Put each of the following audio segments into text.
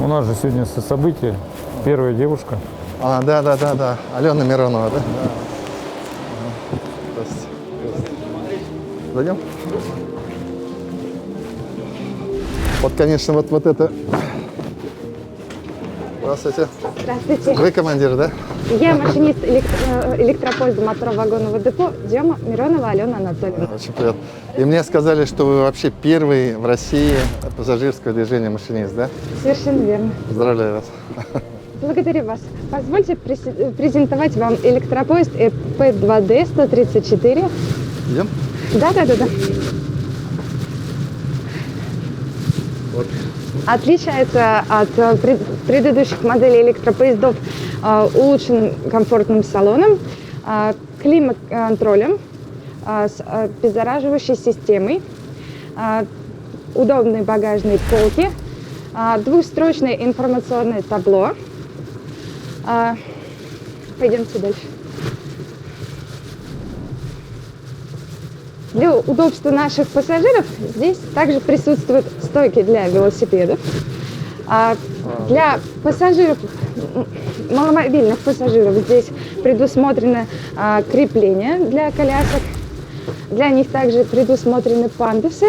У нас же сегодня событие. Первая девушка. А, да. Алена Миронова, да? Да. Здравствуйте. Зайдем? Вот, конечно, вот это... Здравствуйте. Здравствуйте. Вы командир, да? Я машинист электропоезда моторо-вагонного депо Дема Миронова Алена Анатольевна. Очень приятно. И мне сказали, что вы вообще первый в России пассажирского движения машинист, да? Совершенно верно. Поздравляю вас. Благодарю вас. Позвольте презентовать вам электропоезд ЭП-2Д 134. Идем? Да. Вот. Отличается от предыдущих моделей электропоездов улучшенным комфортным салоном, климат-контролем, с обеззараживающей системой, удобные багажные полки, двухстрочное информационное табло. Пойдемте дальше. Для удобства наших пассажиров здесь также присутствуют стойки для велосипедов. Для пассажиров, маломобильных пассажиров, здесь предусмотрено крепление для колясок. Для них также предусмотрены пандусы.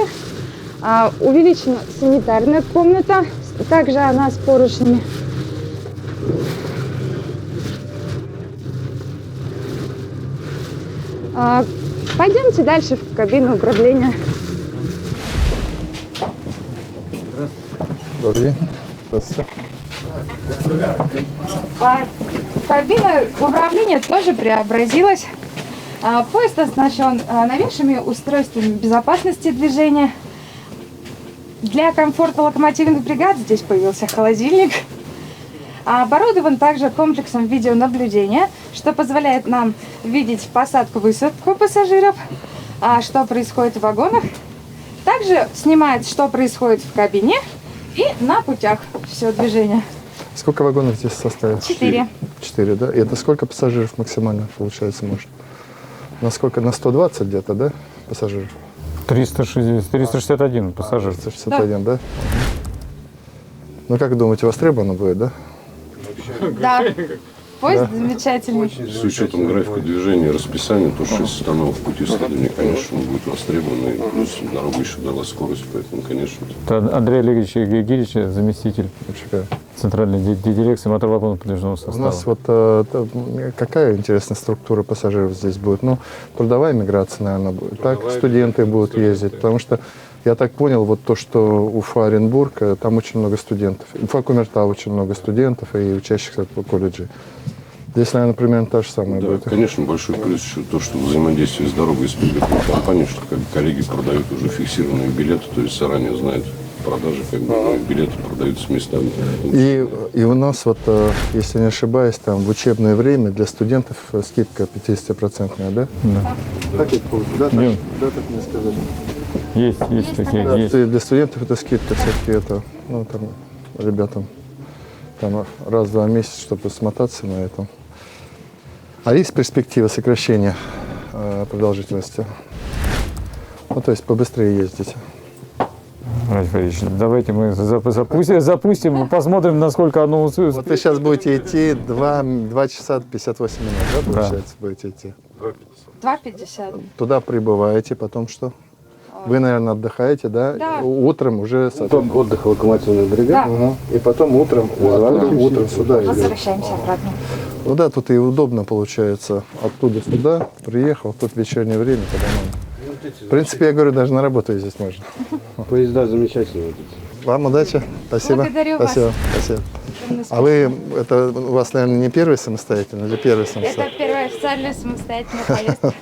Увеличена санитарная комната, также она с поручнями. Пойдемте дальше в кабину управления. Добрый день. Здравствуйте. Кабина управления тоже преобразилась. Поезд оснащен новейшими устройствами безопасности движения. Для комфорта локомотивных бригад здесь появился холодильник. Оборудован также комплексом видеонаблюдения, что позволяет нам видеть посадку-высадку пассажиров, что происходит в вагонах. Также снимает, что происходит в кабине и на путях все движение. Сколько вагонов здесь в составе? 4. 4, да? И это сколько пассажиров максимально получается может? На сколько? На 120 где-то, да, пассажиров? 361 пассажир. 361, да? Ну, как думаете, востребовано будет, да? Да. Поезд замечательный. С учетом графика движения, расписания, то 6 остановок в пути следования, конечно, он будет востребован. И плюс дорога еще дала скорость, поэтому, конечно. Это Андрей Олегович Гирич, заместитель центральной дирекции моторвагонного подвижного состава. У нас вот какая интересная структура пассажиров здесь будет? Ну, трудовая миграция, наверное, будет. Так, студенты будут ездить, потому что я так понял, вот то, что Уфа, Оренбург, там очень много студентов. Уфа, Кумертау очень много студентов и учащихся по колледжу. Здесь, наверное, примерно та же самая Да, будет. конечно, большой плюс еще то, что взаимодействие с дорогой, с билетной компанией, что как бы коллеги продают уже фиксированные билеты, то есть заранее знают продажи, как бы билеты продаются местами. И у нас вот, если не ошибаюсь, там в учебное время для студентов скидка 50%, да? Да. Так это да, так, Нет. да, так мне сказали. Есть такие, Да, есть. для студентов это скидка все-таки это, ну там ребятам там раз-два месяца, чтобы смотаться на этом. А есть перспектива сокращения продолжительности? Ну, то есть побыстрее ездить. Давайте мы запустим, посмотрим, насколько оно усвоится. Вот вы сейчас будете идти 2 часа 58 минут, да, получается, будете идти? 2,50. Туда прибываете, потом что? Вы, наверное, отдыхаете, да? Да. Утром уже... Потом отдых локомотивных бригад. Да. Угу. И потом утром сюда. Возвращаемся обратно. Ну да, тут и удобно получается. Оттуда сюда приехал, тут вечернее время, когда надо. В принципе, я говорю, даже на работу ездить можно. Поезда замечательные. Вам удачи. Спасибо. Благодарю вас. Спасибо. А вы, это у вас, наверное, не первый самостоятельный или первый самостоятельный? Это первая официальная самостоятельная поездка.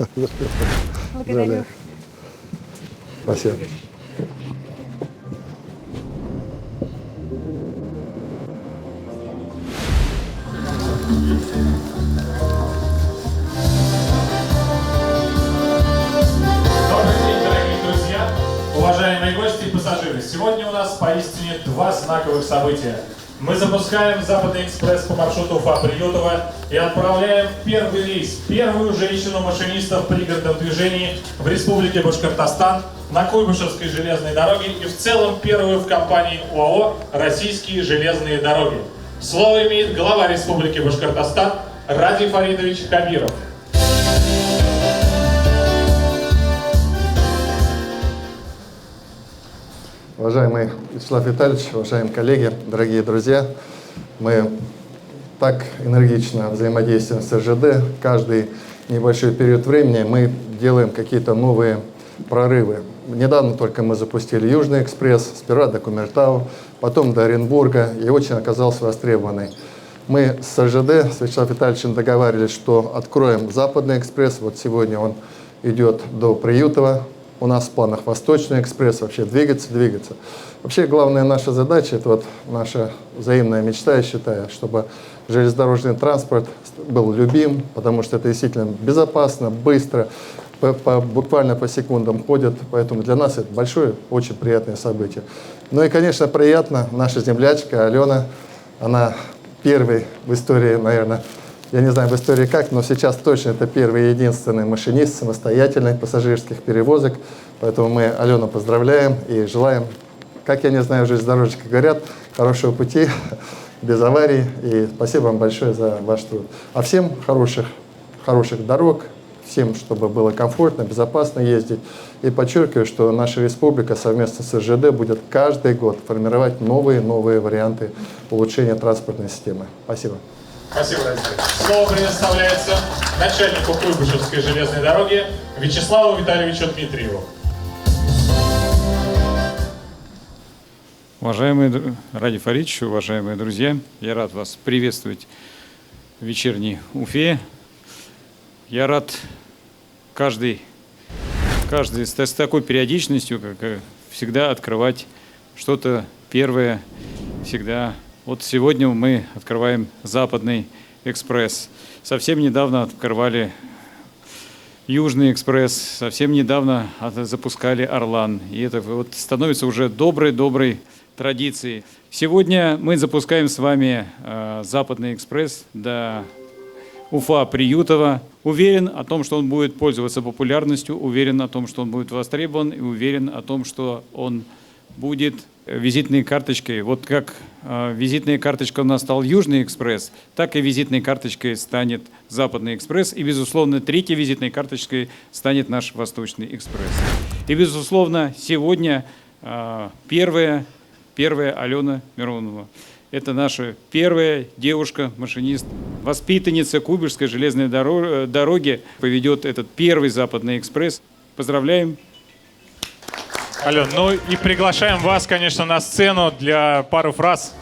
Благодарю. Спасибо. Добрый день, дорогие друзья, уважаемые гости и пассажиры. Сегодня у нас поистине два знаковых события. Мы запускаем Западный экспресс по маршруту Уфа-Приютово и отправляем в первый рейс первую женщину-машиниста в пригородном движении в Республике Башкортостан на Куйбышевской железной дороге и в целом первую в компании ОАО «Российские железные дороги». Слово имеет глава Республики Башкортостан Ради Фаридович Кабиров. Уважаемый Вячеслав Витальевич, уважаемые коллеги, дорогие друзья, мы так энергично взаимодействуем с РЖД. Каждый небольшой период времени мы делаем какие-то новые прорывы. Недавно только мы запустили Южный экспресс, сперва до Кумертау, потом до Оренбурга, и очень оказался востребованный. Мы с РЖД, с Вячеславом Витальевичем договаривались, что откроем Западный экспресс. Вот сегодня он идет до Приютова. У нас в планах Восточный экспресс, вообще двигаться. Вообще главная наша задача, это вот наша взаимная мечта, я считаю, чтобы железнодорожный транспорт был любим, потому что это действительно безопасно, быстро, буквально по секундам ходят, поэтому для нас это большое, очень приятное событие. Ну и, конечно, приятно, наша землячка Алена, она первый в истории, наверное, я не знаю в истории как, но сейчас точно это первый и единственный машинист самостоятельных пассажирских перевозок. Поэтому мы Алену поздравляем и желаем, как я не знаю, железнодорожники говорят, хорошего пути, без аварий. И спасибо вам большое за ваш труд. А всем хороших дорог, всем, чтобы было комфортно, безопасно ездить. И подчеркиваю, что наша республика совместно с РЖД будет каждый год формировать новые варианты улучшения транспортной системы. Спасибо. Спасибо, Ради. Слово предоставляется начальнику Куйбышевской железной дороги Вячеславу Витальевичу Дмитриеву. Уважаемый Ради Фаридович, уважаемые друзья, я рад вас приветствовать в вечерней Уфе. Я рад каждый с такой периодичностью, как всегда, открывать что-то первое, всегда. Вот сегодня мы открываем Западный экспресс. Совсем недавно открывали Южный экспресс, совсем недавно запускали Орлан. И это вот становится уже доброй традицией. Сегодня мы запускаем с вами Западный экспресс до Уфа-Приютово. Уверен о том, что он будет пользоваться популярностью, уверен о том, что он будет востребован, и уверен о том, что он будет визитной карточкой. Вот как визитная карточка у нас стал Южный экспресс, так и визитной карточкой станет Западный экспресс. И, безусловно, третьей визитной карточкой станет наш Восточный экспресс. И, безусловно, сегодня первая Алена Миронова. Это наша первая девушка-машинист, воспитанница Куйбышевской железной дороги, поведет этот первый Западный экспресс. Поздравляем! Ален, ну и приглашаем вас, конечно, на сцену для пары фраз.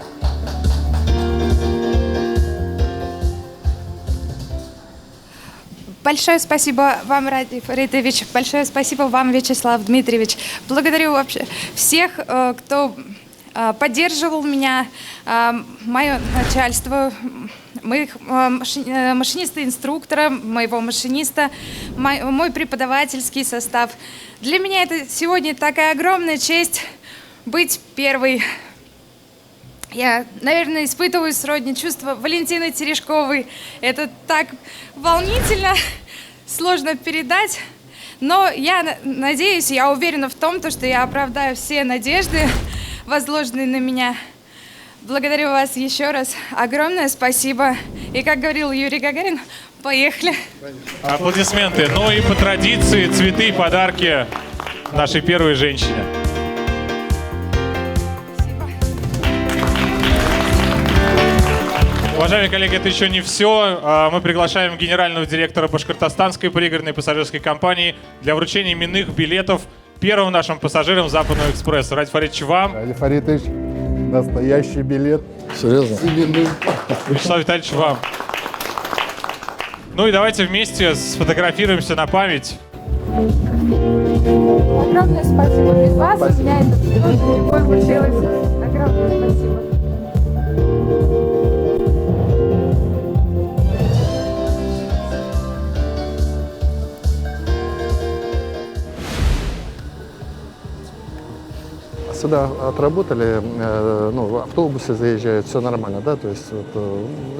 Большое спасибо вам, Ради Фаридович. Большое спасибо вам, Вячеслав Дмитриевич. Благодарю вообще всех, кто поддерживал меня, мое начальство, моих машиниста-инструктора, моего машиниста, мой преподавательский состав. Для меня это сегодня такая огромная честь быть первой. Я, наверное, испытываю сродни чувства Валентины Терешковой. Это так волнительно, сложно передать. Но я надеюсь, я уверена в том, что я оправдаю все надежды, возложенные на меня. Благодарю вас еще раз. Огромное спасибо. И, как говорил Юрий Гагарин, поехали. Аплодисменты. Ну и по традиции цветы и подарки нашей первой женщине. Уважаемые коллеги, это еще не все. Мы приглашаем генерального директора Башкортостанской пригородной пассажирской компании для вручения именных билетов первым нашим пассажирам Западного экспресса. Ради Фаридович, вам. Ради Фаридович, настоящий билет. Серьезно? Вячеслав Витальевич, вам. Ну и давайте вместе сфотографируемся на память. Огромное спасибо. Без вас у меня это тоже не получилось. Огромное спасибо. сюда отработали, ну, автобусы заезжают, все нормально, да? То есть, вот,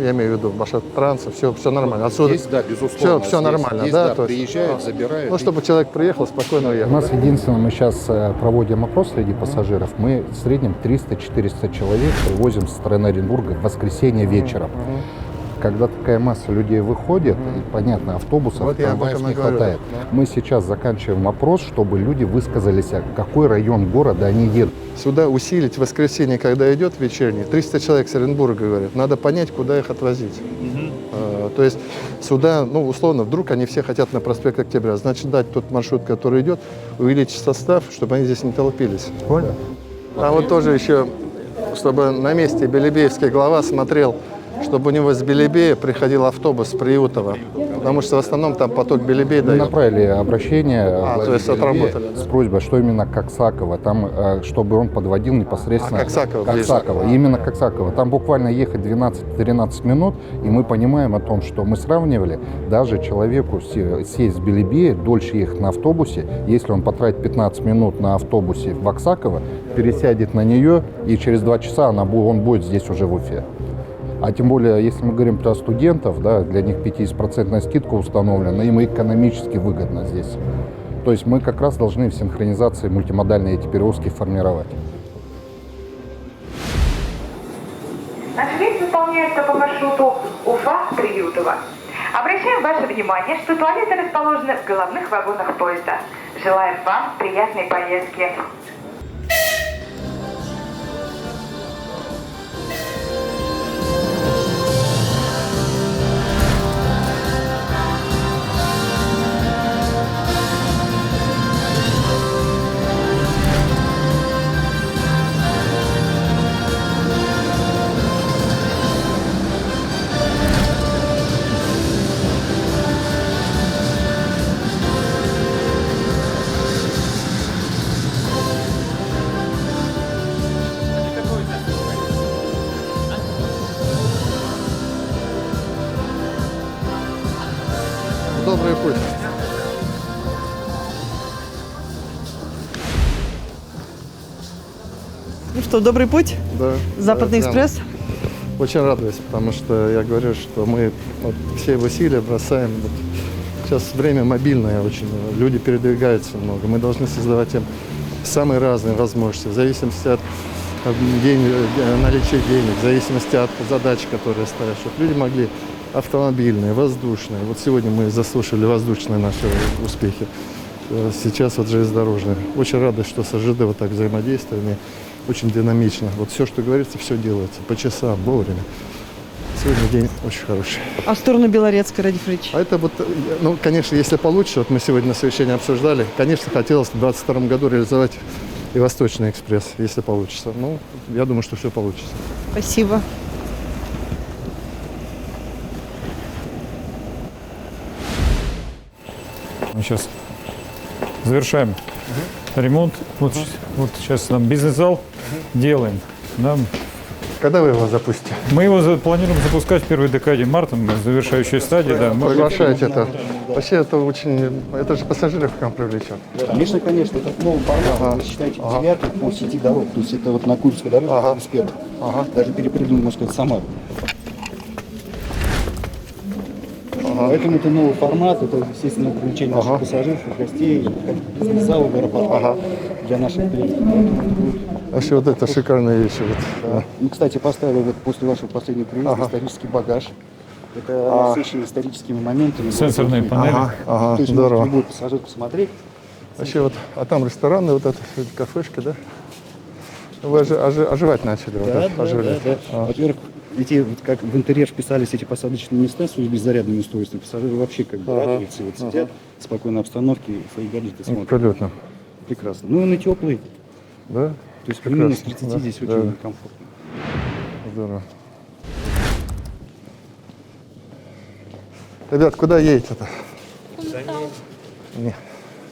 я имею в виду, Башкортранс, все нормально. Отсюда Здесь, да, безусловно. все нормально, здесь, да? да, То есть, приезжают, забирают. ну, чтобы человек приехал, спокойно У уехал. нас единственное, мы сейчас проводим опрос среди пассажиров. Мы в среднем 300-400 человек привозим со стороны Оренбурга в воскресенье вечером. Когда такая масса людей выходит, и, понятно, автобусов, Вот я об трамваев этом и не говорю, хватает. да. Мы сейчас заканчиваем опрос, чтобы люди высказались, в какой район города они едут. Сюда усилить в воскресенье, когда идет вечерний, 300 человек с Оренбурга, говорят, надо понять, куда их отвозить. То есть сюда, ну, условно, вдруг они все хотят на проспект Октября, значит, дать тот маршрут, который идет, увеличить состав, чтобы они здесь не толпились. Понял? А вот тоже еще, чтобы на месте Белебеевский глава смотрел, чтобы у него с Белебея приходил автобус с Приютова, потому что в основном там поток Белебей Мы дает. направили обращение то есть отработали, да? с просьбой, что именно Коксакова, там, чтобы он подводил непосредственно Коксакова ближе. Именно Коксакова. Там буквально ехать 12-13 минут, и мы понимаем о том, что мы сравнивали, даже человеку сесть с Белебея, дольше ехать на автобусе, если он потратит 15 минут на автобусе в Оксаково, пересядет на нее, и через 2 часа он будет здесь уже в Уфе. А тем более, если мы говорим про студентов, да, для них 50% скидка установлена, им экономически выгодно здесь. То есть мы как раз должны в синхронизации мультимодальные эти перевозки формировать. Наш рейс выполняется по маршруту Уфа-Приютово. Обращаем ваше внимание, что туалеты расположены в головных вагонах поезда. Желаем вам приятной поездки. Добрый путь. Ну что, добрый путь? Да. Западный Да, экспресс? Очень радуюсь, потому что я говорю, что мы вот все усилия бросаем. Вот сейчас время мобильное очень, люди передвигаются много. Мы должны создавать им самые разные возможности, в зависимости от наличия денег, в зависимости от задач, которые ставят, чтобы люди могли автомобильные, воздушные. Вот сегодня мы заслушали воздушные наши успехи. Сейчас вот железнодорожные. Очень рада, что с АЖД вот так взаимодействуем. И очень динамично. Вот все, что говорится, все делается по часам, вовремя. Сегодня день очень хороший. А в сторону Белорецка, Радиф Ильич? А это вот, ну, конечно, если получится, вот мы сегодня на совещании обсуждали, конечно, хотелось в 2022 году реализовать и Восточный экспресс, если получится. Ну, я думаю, что все получится. Спасибо. Мы сейчас завершаем ремонт. Вот сейчас нам бизнес-зал делаем. Когда вы его запустите? Мы его планируем запускать в первой декаде марта, завершающей стадии. Да. Приглашайте это. Вообще это очень, это же пассажиров к нам привлечет. Конечно, конечно. Это новый формат. Вы считаете, девятый по сети дорог. То есть это вот на Курской дороге, проспект. Даже перепрыгнул, можно сказать, Самару. Поэтому это новый формат, это, естественно, привлечение наших пассажиров, гостей, бизнес-зала в аэропорту для наших клиентов. Вообще вот это шикарные вещи. Вот. Да. Мы, кстати, поставили вот после вашего последнего приезда исторический багаж. Это насыщенный историческими моментами. Сенсорные панели. То есть здорово. может любой пассажир посмотреть. Вообще вот, а там рестораны, вот это, кафешки, да? Вы оживать начали. Да, вот оживали. да. Во-первых, эти, вот как в интерьер вписались эти посадочные места с беззарядными устройствами, пассажиры вообще как бы радуются, вот сидят в спокойной обстановке, свои гаджеты смотрят. Абсолютно. Прекрасно. Ну и на теплый. Да? То есть при минус 30 здесь очень комфортно. Здорово. Ребят, куда едете-то? Нет.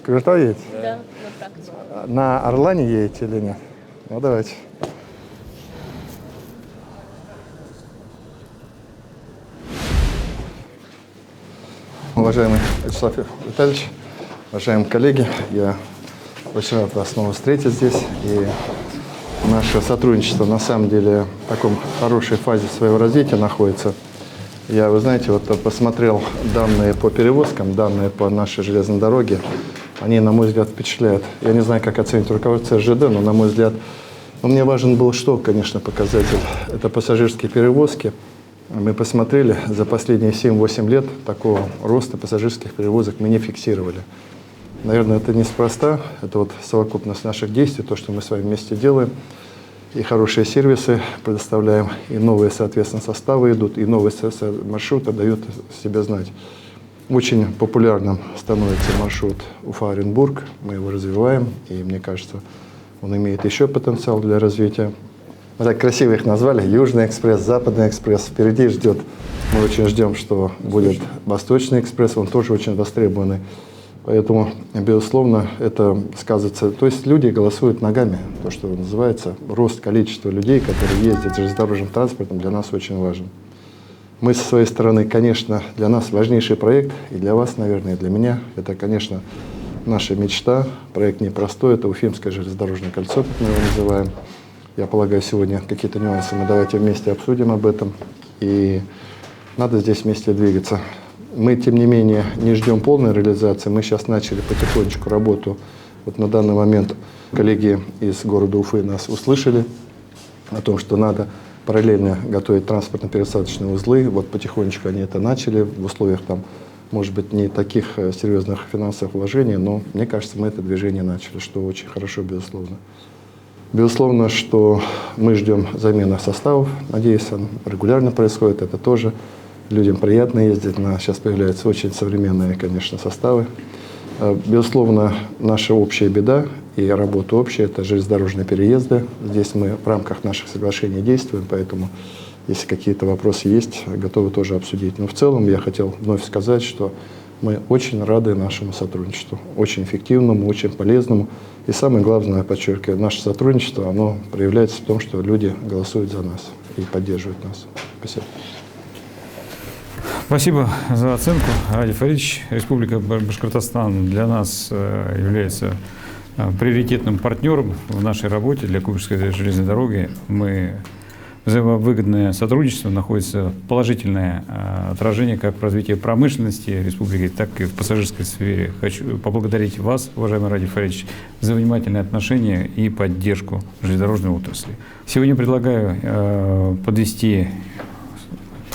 Куда едете? Да, на практику. На Орлане едете или нет? Ну, давайте. Уважаемый Вячеслав Витальевич, уважаемые коллеги, я очень рад вас снова встретить здесь. И Наше сотрудничество на самом деле в таком хорошей фазе своего развития находится. Я, вы знаете, вот посмотрел данные по перевозкам, данные по нашей железной дороге. Они, на мой взгляд, впечатляют. Я не знаю, как оценить руководство РЖД, но, на мой взгляд, мне важен был что, конечно, показатель. Это пассажирские перевозки. Мы посмотрели, за последние 7-8 лет такого роста пассажирских перевозок мы не фиксировали. Наверное, это неспроста. Это вот совокупность наших действий, то, что мы с вами вместе делаем. И хорошие сервисы предоставляем, и новые, соответственно, составы идут, и новые маршруты дают себя знать. Очень популярным становится маршрут Уфа-Оренбург. Мы его развиваем, и мне кажется, он имеет еще потенциал для развития. Мы так красиво их назвали. Южный экспресс, Западный экспресс. Впереди ждет, мы очень ждем, что будет Восточный экспресс. Он тоже очень востребованный. Поэтому, безусловно, это сказывается. То есть люди голосуют ногами. То, что называется, рост количества людей, которые ездят железнодорожным транспортом, для нас очень важен. Мы со своей стороны, конечно, для нас важнейший проект, и для вас, наверное, и для меня, это, конечно, наша мечта. Проект непростой, это Уфимское железнодорожное кольцо, как мы его называем. Я полагаю, сегодня какие-то нюансы мы давайте вместе обсудим об этом. И надо здесь вместе двигаться. Мы, тем не менее, не ждем полной реализации. Мы сейчас начали потихонечку работу. Вот на данный момент коллеги из города Уфы нас услышали о том, что надо параллельно готовить транспортно-пересадочные узлы. Вот потихонечку они это начали в условиях, там, может быть, не таких серьезных финансовых вложений, но мне кажется, мы это движение начали, что очень хорошо, безусловно. Безусловно, что мы ждем замены составов. Надеюсь, он регулярно происходит. Это тоже людям приятно ездить. Сейчас появляются очень современные, конечно, составы. Безусловно, наша общая беда и работа общая – это железнодорожные переезды. Здесь мы в рамках наших соглашений действуем, поэтому, если какие-то вопросы есть, готовы тоже обсудить. Но в целом я хотел вновь сказать, что мы очень рады нашему сотрудничеству, очень эффективному, очень полезному. И самое главное, подчеркиваю, наше сотрудничество, оно проявляется в том, что люди голосуют за нас и поддерживают нас. Спасибо. Спасибо за оценку, Ради Фаридович. Республика Башкортостан для нас является приоритетным партнером в нашей работе для Куйбышевской железной дороги. Мы взаимовыгодное сотрудничество, находится положительное отражение как в развитии промышленности республики, так и в пассажирской сфере. Хочу поблагодарить вас, уважаемый Ради Фаридович, за внимательное отношение и поддержку железнодорожной отрасли. Сегодня предлагаю подвести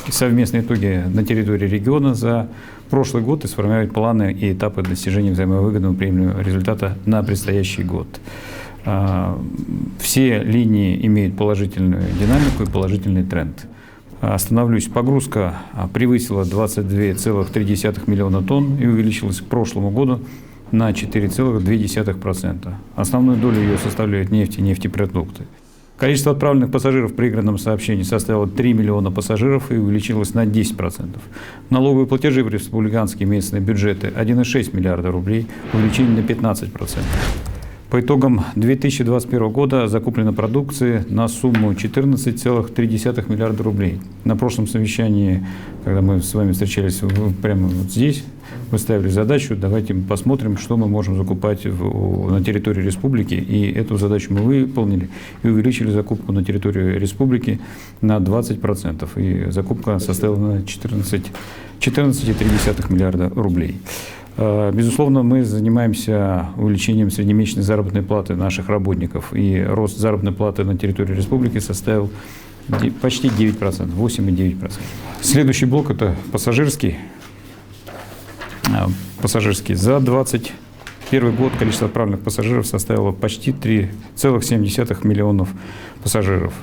совместные итоги на территории региона за прошлый год и сформировать планы и этапы достижения взаимовыгодного приемлемого результата на предстоящий год. Все линии имеют положительную динамику и положительный тренд. Остановлюсь. Погрузка превысила 22,3 миллиона тонн и увеличилась к прошлому году на 4,2%. Основную долю ее составляют нефть и нефтепродукты. Количество отправленных пассажиров в пригородном сообщении составило 3 миллиона пассажиров и увеличилось на 10%. Налоговые платежи в республиканские местные бюджеты 1,6 миллиарда рублей, увеличение на 15%. По итогам 2021 года закуплено продукции на сумму 14,3 миллиарда рублей. На прошлом совещании, когда мы с вами встречались прямо вот здесь, вы ставили задачу, давайте посмотрим, что мы можем закупать на территории республики. И эту задачу мы выполнили и увеличили закупку на территории республики на 20%. И закупка составила 14,3 миллиарда рублей. Безусловно, мы занимаемся увеличением среднемесячной заработной платы наших работников. И рост заработной платы на территории республики составил почти 9%, 8,9%. Следующий блок – это пассажирский. За 2021 год количество отправленных пассажиров составило почти 3,7 миллионов пассажиров.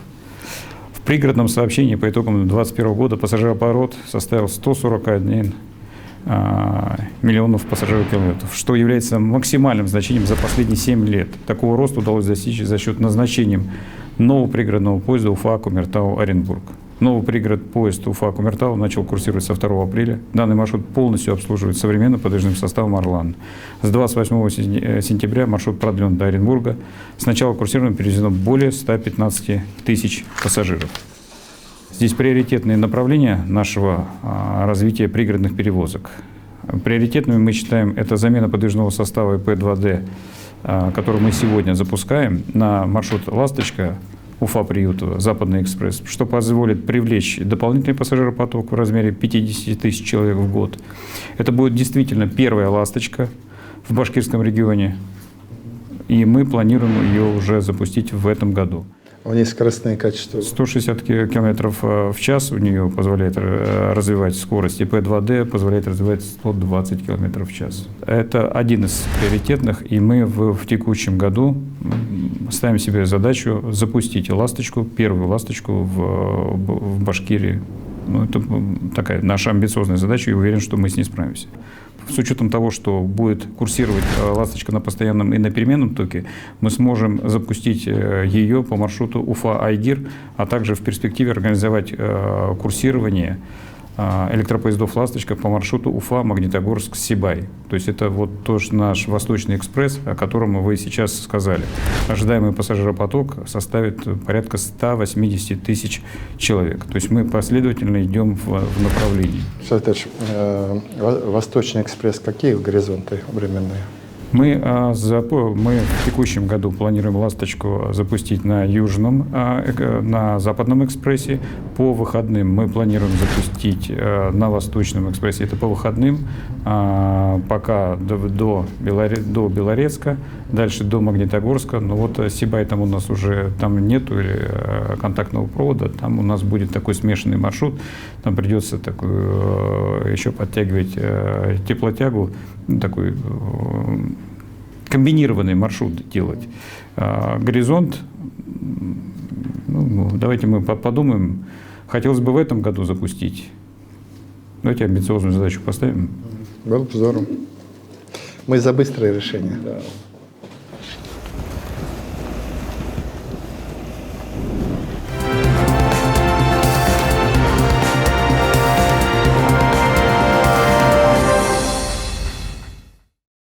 В пригородном сообщении по итогам 2021 года пассажирооборот составил 141 миллионов пассажирокилометров, что является максимальным значением за последние 7 лет. Такого роста удалось достичь за счет назначения нового пригородного поезда Уфа-Кумертау-Оренбург. Новый пригород поезд Уфа-Кумертау начал курсировать со 2 апреля. Данный маршрут полностью обслуживает современным подвижным составом «Орлан». С 28 сентября маршрут продлен до Оренбурга. С начала курсирования перевезено более 115 тысяч пассажиров. Здесь приоритетные направления нашего развития пригородных перевозок. Приоритетными мы считаем это замена подвижного состава ИП-2Д который мы сегодня запускаем на маршрут «Ласточка», Уфа-Приютово, Западный экспресс, что позволит привлечь дополнительный пассажиропоток в размере 50 тысяч человек в год. Это будет действительно первая «Ласточка» в Башкирском регионе, и мы планируем ее уже запустить в этом году. У нее скоростные качества. 160 километров в час у нее позволяет развивать скорость, и P2D позволяет развивать 120 километров в час. Это один из приоритетных, и мы в текущем году ставим себе задачу запустить «Ласточку», первую «Ласточку» в Башкирии. Ну, это такая наша амбициозная задача, и уверен, что мы с ней справимся. С учетом того, что будет курсировать «Ласточка» на постоянном и на переменном токе, мы сможем запустить ее по маршруту Уфа-Айгир, а также в перспективе организовать курсирование электропоездов «Ласточка» по маршруту Уфа-Магнитогорск-Сибай. То есть это вот тоже наш Восточный экспресс, о котором вы сейчас сказали. Ожидаемый пассажиропоток составит порядка 180 тысяч человек. То есть мы последовательно идем в направлении. Светович, Восточный экспресс, какие горизонты временные? Мы в текущем году планируем «Ласточку» запустить на на Западном экспрессе. По выходным мы планируем запустить на Восточном экспрессе. Это по выходным, пока до Белорецка, дальше до Магнитогорска. Но вот Сибай там у нас уже нету контактного провода. Там у нас будет такой смешанный маршрут. Там придется еще подтягивать теплотягу, такой комбинированный маршрут делать. Горизонт, давайте мы подумаем, хотелось бы в этом году запустить. Давайте амбициозную задачу поставим. Было бы здорово. Мы за быстрое решение. Да.